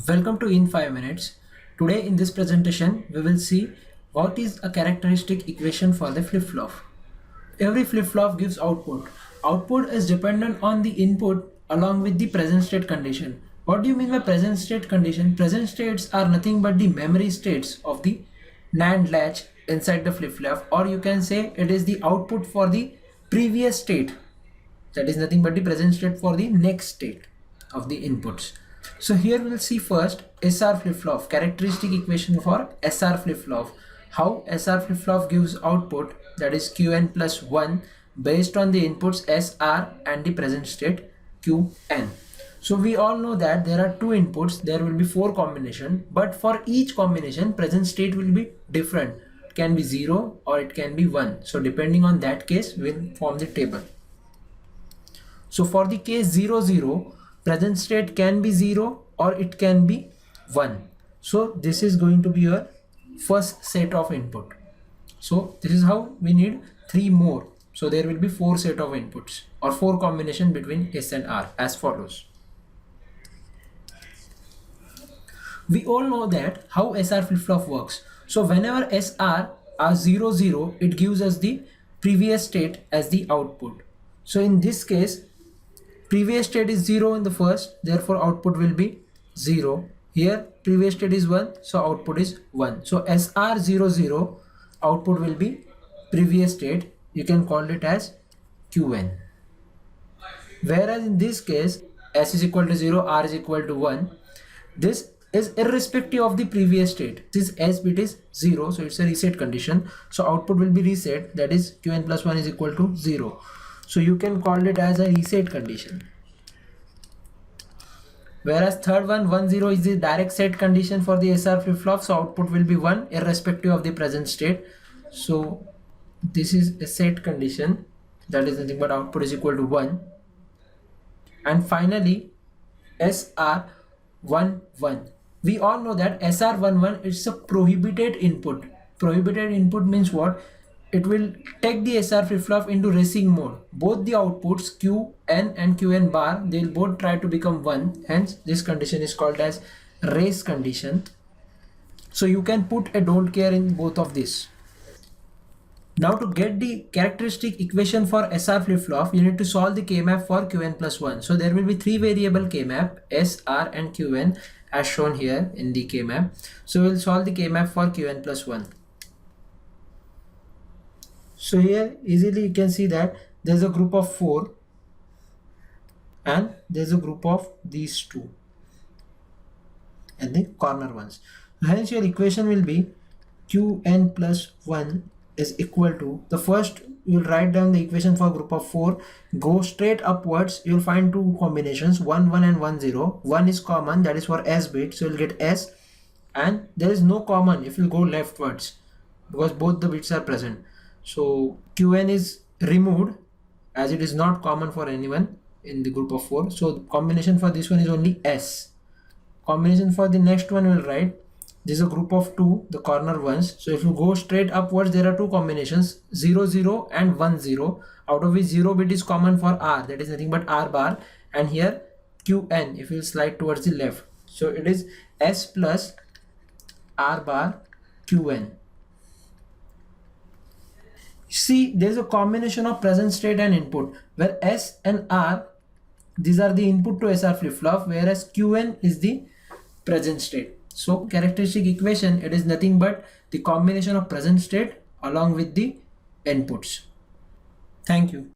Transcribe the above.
Welcome to In 5 Minutes. Today in this presentation we will see what is a characteristic equation for the flip-flop. Every flip-flop gives output. Output is dependent on the input along with the present state condition. What do you mean by present state condition? Present states are nothing but the memory states of the NAND latch inside the flip-flop, or you can say it is the output for the previous state. That is nothing but the present state for the next state of the inputs. So here we'll see first SR flip-flop, characteristic equation for SR flip-flop. How SR flip-flop gives output, that is Qn plus 1 based on the inputs SR and the present state Qn. So we all know that there are two inputs, there will be 4 combinations, but for each combination present state will be different. It can be 0 or it can be 1. So depending on that case we'll form the table. So for the case 0, 0, present state can be 0 or it can be 1. So this is going to be your first set of input. So this is how we need 3 more. So there will be 4 set of inputs or 4 combination between S and R as follows. We all know that how SR flip-flop works. So whenever SR are 0, 0, it gives us the previous state as the output. So in this case, previous state is 0 in the first, therefore output will be 0. Here previous state is 1, so output is 1. So SR00 output will be previous state. You can call it as Qn. Whereas in this case, S is equal to 0, R is equal to 1. This is irrespective of the previous state. This S bit is 0, so it's a reset condition. So output will be reset, that is Qn plus 1 is equal to 0. So you can call it as a reset condition. Whereas third one, 1, 0 is the direct set condition for the SR flip-flop. So output will be 1 irrespective of the present state. So this is a set condition, that is nothing but output is equal to 1. And finally SR11. We all know that SR11 is a prohibited input. Prohibited input means what? It will take the SR flip-flop into racing mode. Both the outputs Qn and Qn bar, they will both try to become 1. Hence this condition is called as race condition. So you can put a don't care in both of these. Now to get the characteristic equation for SR flip-flop, you need to solve the K-map for Qn plus 1. So there will be 3 variable K-map, S, R and Qn as shown here in the K-map. So we'll solve the K-map for Qn plus 1. So here easily you can see that there's a group of 4 and there's a group of these 2 and the corner ones. Hence your equation will be Qn plus 1 is equal to, the first you will write down the equation for group of 4, go straight upwards, you will find 2 combinations, 1, 1 and 1, 0. 1 is common, that is for S bit, so you will get S, and there is no common if you go leftwards because both the bits are present. So Qn is removed as it is not common for anyone in the group of 4. So the combination for this one is only S. Combination for the next one will write, this is a group of 2, the corner ones. So if you go straight upwards, there are 2 combinations, 0, 0 and 1, 0, out of which 0 bit is common for R, that is nothing but R bar, and here Qn if you slide towards the left. So it is S plus R bar Qn. See, there is a combination of present state and input where S and R, these are the input to SR flip-flop, whereas Qn is the present state. So characteristic equation, it is nothing but the combination of present state along with the inputs. Thank you.